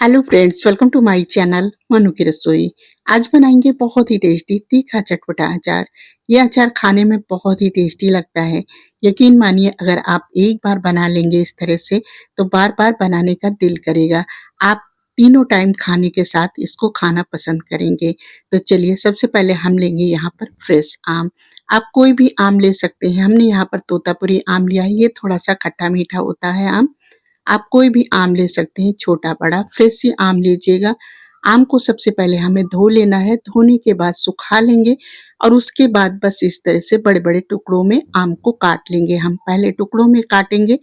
Hello friends, welcome to my channel Manu की रसोई। आज बनाएंगे बहुत ही टेस्टी तीखा चटपटा अचार। ये अचार खाने में बहुत ही टेस्टी लगता है। यकीन मानिए, अगर आप एक बार बना लेंगे इस तरह से तो बार बार बनाने का दिल करेगा। आप तीनों टाइम खाने के साथ इसको खाना पसंद करेंगे। तो चलिए, सबसे पहले हम लेंगे यहाँ पर फ्रेश आम। आप कोई भी आम ले सकते हैं। हमने यहाँ पर तोतापुरी आम लिया है। ये थोड़ा सा खट्टा मीठा होता है आम। आप कोई भी आम ले सकते हैं, छोटा बड़ा, फ्रेश ही आम लीजिएगा। आम को सबसे पहले हमें धो लेना है। धोने के बाद सुखा लेंगे और उसके बाद बस इस तरह से बड़े बड़े टुकड़ों में आम को काट लेंगे। हम पहले टुकड़ों में काटेंगे।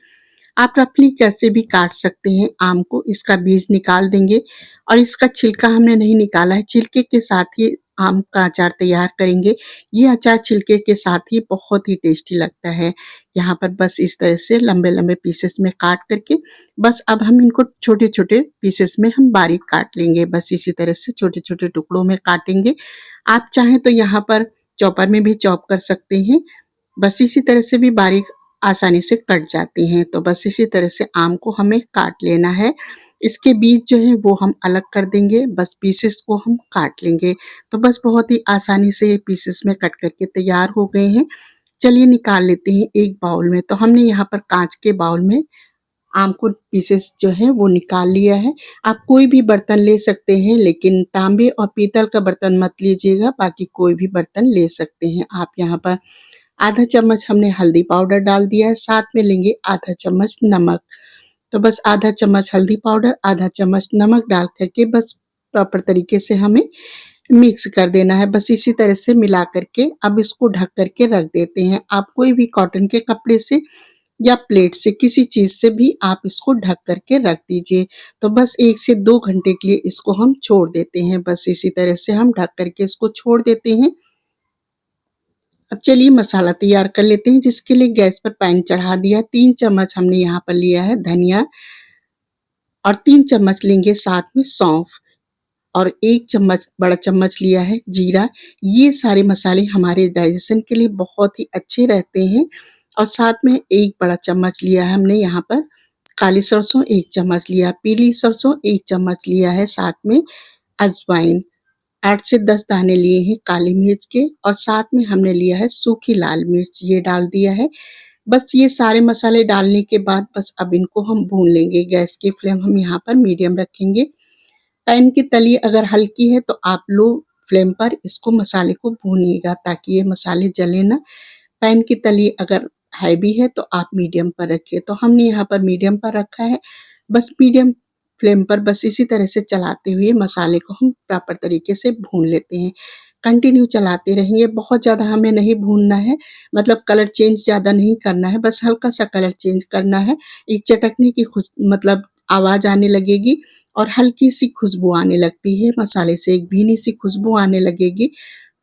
आप रफली कैसे भी काट सकते हैं आम को। इसका बीज निकाल देंगे और इसका छिलका हमने नहीं निकाला है। छिलके के साथ ही आम का अचार तैयार करेंगे। ये अचार छिलके के साथ ही बहुत ही टेस्टी लगता है। यहाँ पर बस इस तरह से लंबे लंबे पीसेस में काट करके बस अब हम इनको छोटे छोटे पीसेस में हम बारीक काट लेंगे। बस इसी तरह से छोटे छोटे टुकड़ों में काटेंगे। आप चाहें तो यहाँ पर चॉपर में भी चॉप कर सकते हैं। बस इसी तरह से भी बारीक आसानी से कट जाती हैं। तो बस इसी तरह से आम को हमें काट लेना है। इसके बीज जो है वो हम अलग कर देंगे। बस पीसेस को हम काट लेंगे। तो बस बहुत ही आसानी से ये पीसेस में कट करके तैयार हो गए हैं। चलिए निकाल लेते हैं एक बाउल में। तो हमने यहाँ पर कांच के बाउल में आम को पीसेस जो है वो निकाल लिया है। आप कोई भी बर्तन ले सकते हैं, लेकिन तांबे और पीतल का बर्तन मत लीजिएगा। बाकी कोई भी बर्तन ले सकते हैं आप। यहाँ पर आधा चम्मच हमने हल्दी पाउडर डाल दिया है। साथ में लेंगे आधा चम्मच नमक। तो बस आधा चम्मच हल्दी पाउडर, आधा चम्मच नमक डाल करके बस प्रॉपर तरीके से हमें मिक्स कर देना है। बस इसी तरह से मिला करके अब इसको ढक करके रख देते हैं। आप कोई भी कॉटन के कपड़े से या प्लेट से, किसी चीज से भी आप इसको ढक करके रख दीजिए। तो बस 1 से 2 घंटे के लिए इसको हम छोड़ देते हैं। बस इसी तरह से हम ढक करके इसको छोड़ देते हैं। अब चलिए मसाला तैयार कर लेते हैं, जिसके लिए गैस पर पैन चढ़ा दिया। 3 चम्मच हमने यहाँ पर लिया है धनिया और 3 चम्मच लेंगे साथ में सौंफ और 1 चम्मच बड़ा चम्मच लिया है जीरा। ये सारे मसाले हमारे डाइजेशन के लिए बहुत ही अच्छे रहते हैं। और साथ में 1 बड़ा चम्मच लिया है हमने यहाँ पर काली सरसों, 1 चम्मच लिया, पीली सरसों 1 चम्मच लिया है, साथ में अजवाइन 8 से 10 दाने लिए हैं काली मिर्च के और साथ में हमने लिया है सूखी लाल मिर्च, ये डाल दिया है। बस ये सारे मसाले डालने के बाद बस अब इनको हम भून लेंगे। गैस की फ्लेम हम यहाँ पर मीडियम रखेंगे। पैन की तली अगर हल्की है तो आप लो फ्लेम पर इसको मसाले को भूनिएगा, ताकि ये मसाले जले ना। पैन की तली अगर हैवी है तो आप मीडियम पर रखिए। तो हमने यहाँ पर मीडियम पर रखा है। बस मीडियम फ्लेम पर बस इसी तरह से चलाते हुए मसाले को हम प्रॉपर तरीके से भून लेते हैं। कंटिन्यू चलाते रहेंगे। बहुत ज़्यादा हमें नहीं भूनना है, मतलब कलर चेंज ज़्यादा नहीं करना है, बस हल्का सा कलर चेंज करना है। एक चटकने की मतलब आवाज़ आने लगेगी और हल्की सी खुशबू आने लगती है मसाले से, एक भीनी सी खुशबू आने लगेगी।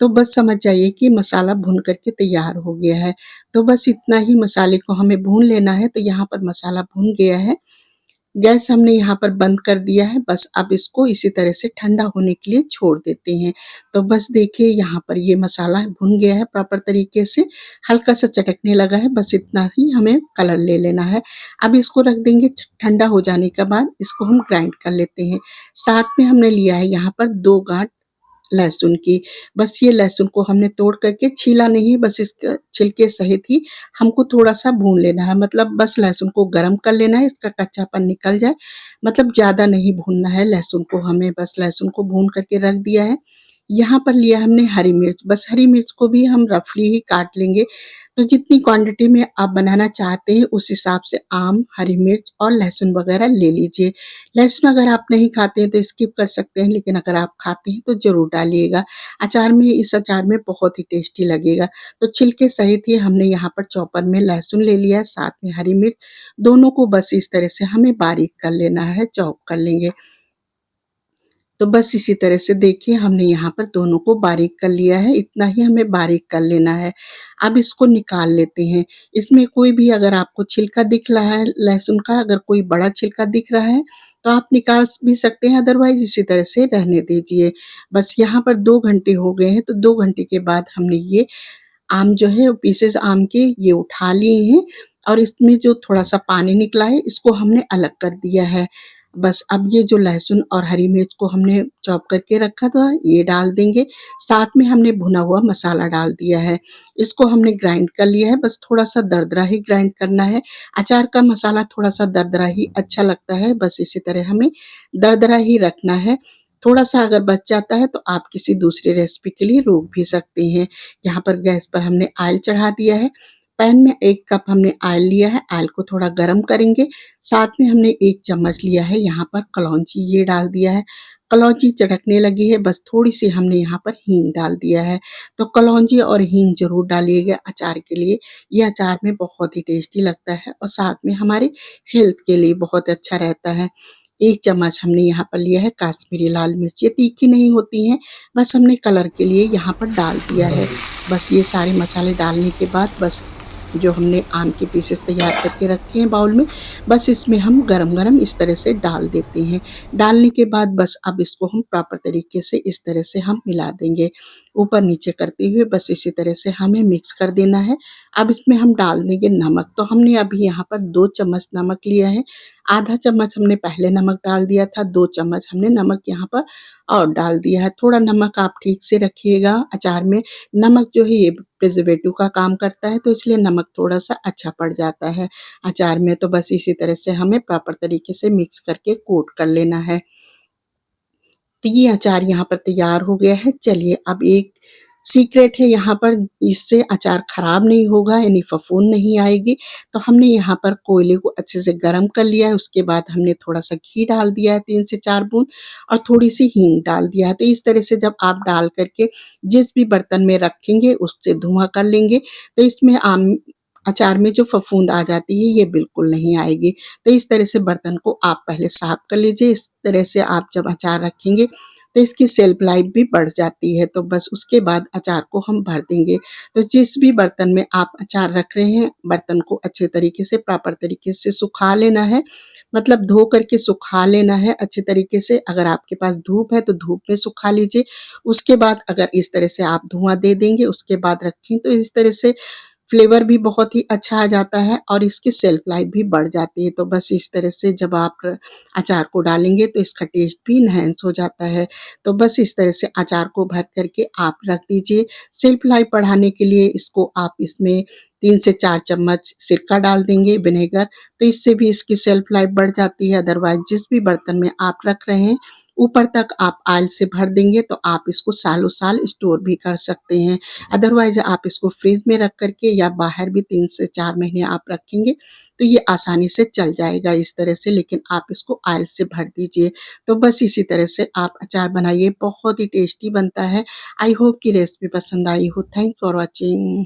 तो बस समझ जाइए कि मसाला भून करके तैयार हो गया है। तो बस इतना ही मसाले को हमें भून लेना है। तो यहाँ पर मसाला भून गया है। गैस हमने यहाँ पर बंद कर दिया है। बस अब इसको इसी तरह से ठंडा होने के लिए छोड़ देते हैं। तो बस देखिए यहाँ पर ये मसाला भुन गया है प्रॉपर तरीके से, हल्का सा चटकने लगा है। बस इतना ही हमें कलर ले लेना है। अब इसको रख देंगे। ठंडा हो जाने के बाद इसको हम ग्राइंड कर लेते हैं। साथ में हमने लिया है यहाँ पर 2 गांठ लहसुन की। बस ये लहसुन को हमने तोड़ करके छीला नहीं, बस इसके छिलके सहित ही हमको थोड़ा-सा भून लेना है। मतलब बस लहसुन को गरम कर लेना है, इसका कच्चापन निकल जाए। मतलब ज़्यादा नहीं भूनना है लहसुन को हमें, बस लहसुन को भून करके रख दिया है। यहाँ पर लिया हमने हरी मिर्च, बस हरी मिर्च को भी हम रफली ही काट लेंगे। तो जितनी क्वांटिटी में आप बनाना चाहते हैं उस हिसाब से आम, हरी मिर्च और लहसुन वगैरह ले लीजिए। लहसुन अगर आप नहीं खाते हैं तो स्किप कर सकते हैं, लेकिन अगर आप खाते हैं तो ज़रूर डालिएगा। अचार में, इस अचार में बहुत ही टेस्टी लगेगा। तो छिलके सहित ही हमने यहाँ पर चॉपर में लहसुन ले लिया है, साथ में हरी मिर्च, दोनों को बस इस तरह से हमें बारीक कर लेना है, चॉप कर लेंगे। तो बस इसी तरह से देखिए हमने यहाँ पर दोनों को बारीक कर लिया है। इतना ही हमें बारीक कर लेना है। अब इसको निकाल लेते हैं। इसमें कोई भी अगर आपको छिलका दिख रहा है लहसुन का, अगर कोई बड़ा छिलका दिख रहा है तो आप निकाल भी सकते हैं, अदरवाइज इसी तरह से रहने दीजिए। बस यहाँ पर 2 घंटे हो गए हैं। तो 2 घंटे के बाद हमने ये आम जो है, पीसेस आम के ये उठा लिए हैं और इसमें जो थोड़ा-सा पानी निकला है इसको हमने अलग कर दिया है। बस अब ये जो लहसुन और हरी मिर्च को हमने चॉप करके रखा था, ये डाल देंगे। साथ में हमने भुना हुआ मसाला डाल दिया है। इसको हमने ग्राइंड कर लिया है, बस थोड़ा-सा दरदरा ही ग्राइंड करना है। अचार का मसाला थोड़ा-सा दरदरा ही अच्छा लगता है, बस इसी तरह हमें दरदरा ही रखना है। थोड़ा-सा अगर बच जाता है तो आप किसी दूसरी रेसिपी के लिए रोक भी सकते हैं। यहाँ पर गैस पर हमने ऑयल चढ़ा दिया है। पैन में 1 कप हमने ऑयल लिया है, ऑयल को थोड़ा गरम करेंगे। साथ में हमने 1 चम्मच लिया है यहाँ पर कलौंजी, ये डाल दिया है। कलौंजी चटकने लगी है, बस थोड़ी-सी हमने यहाँ पर हींग डाल दिया है। तो कलौंजी और हींग ज़रूर डालिएगा अचार के लिए, ये अचार में बहुत ही टेस्टी लगता है और साथ में हमारे हेल्थ के लिए बहुत अच्छा रहता है। 1 चम्मच हमने यहाँ पर लिया है काश्मीरी लाल मिर्च, ये तीखी नहीं होती हैं, बस हमने कलर के लिए यहाँ पर डाल दिया है। बस ये सारे मसाले डालने के बाद बस जो हमने आम के पीसेस तैयार करके रखे हैं बाउल में, बस इसमें हम गरम-गरम इस तरह से डाल देते हैं। डालने के बाद बस अब इसको हम प्रॉपर तरीके से इस तरह से हम मिला देंगे। ऊपर-नीचे करते हुए बस इसी तरह से हमें मिक्स कर देना है। अब इसमें हम डाल देंगे नमक, तो हमने अभी यहाँ पर 2 चम्मच नमक लिया है। आधा चम्मच हमने पहले नमक डाल दिया था, 2 चम्मच हमने नमक यहाँ पर और डाल दिया है। थोड़ा नमक आप ठीक से रखिएगा, अचार में नमक जो है ये प्रिजर्वेटिव का काम करता है, तो इसलिए नमक थोड़ा-सा अच्छा पड़ जाता है अचार में। तो बस इसी तरह से हमें प्रॉपर तरीके से मिक्स करके कोट कर लेना है। तो ये अचार यहाँ पर तैयार हो गया है। चलिए अब एक सीक्रेट है यहाँ पर, इससे अचार खराब नहीं होगा यानी फफूंद नहीं आएगी। तो हमने यहाँ पर कोयले को अच्छे से गरम कर लिया है, उसके बाद हमने थोड़ा-सा घी डाल दिया है 3 से 4 बूंद और थोड़ी-सी हींग डाल दिया है। तो इस तरह से जब आप डाल कर के जिस भी बर्तन में रखेंगे उससे धुआँ कर लेंगे, तो इसमें अचार में जो फफूंद आ जाती है ये बिल्कुल नहीं आएगी। तो इस तरह से बर्तन को आप पहले साफ कर लीजिए। इस तरह से आप जब अचार रखेंगे तो इसकी शेल्फ लाइफ भी बढ़ जाती है। तो बस उसके बाद अचार को हम भर देंगे। तो जिस भी बर्तन में आप अचार रख रहे हैं, बर्तन को अच्छे तरीके से प्रॉपर तरीके से सुखा लेना है। मतलब धो करके सुखा लेना है अच्छे तरीके से। अगर आपके पास धूप है तो धूप में सुखा लीजिए। उसके बाद अगर इस तरह से आप धुआँ दे देंगे, उसके बाद रखें तो इस तरह से फ्लेवर भी बहुत ही अच्छा आ जाता है और इसकी शेल्फ लाइफ भी बढ़ जाती है। तो बस इस तरह से जब आप अचार को डालेंगे तो इसका टेस्ट भी एनहांस हो जाता है। तो बस इस तरह से अचार को भर करके आप रख दीजिए। शेल्फ लाइफ बढ़ाने के लिए इसको आप इसमें 3 से 4 चम्मच सिरका डाल देंगे, विनेगर, तो इससे भी इसकी शेल्फ लाइफ बढ़ जाती है। अदरवाइज़ जिस भी बर्तन में आप रख रहे हैं, ऊपर तक आप ऑयल से भर देंगे तो आप इसको सालों-साल स्टोर भी कर सकते हैं। अदरवाइज़ आप इसको फ्रिज में रख कर के या बाहर भी 3 से 4 महीने आप रखेंगे, तो ये आसानी से चल जाएगा इस तरह से, लेकिन आप इसको ऑयल से भर दीजिए। तो बस इसी तरह से आप अचार बनाइए, बहुत ही टेस्टी बनता है। आई होप कि रेसिपी पसंद आई हो। Thanks for watching.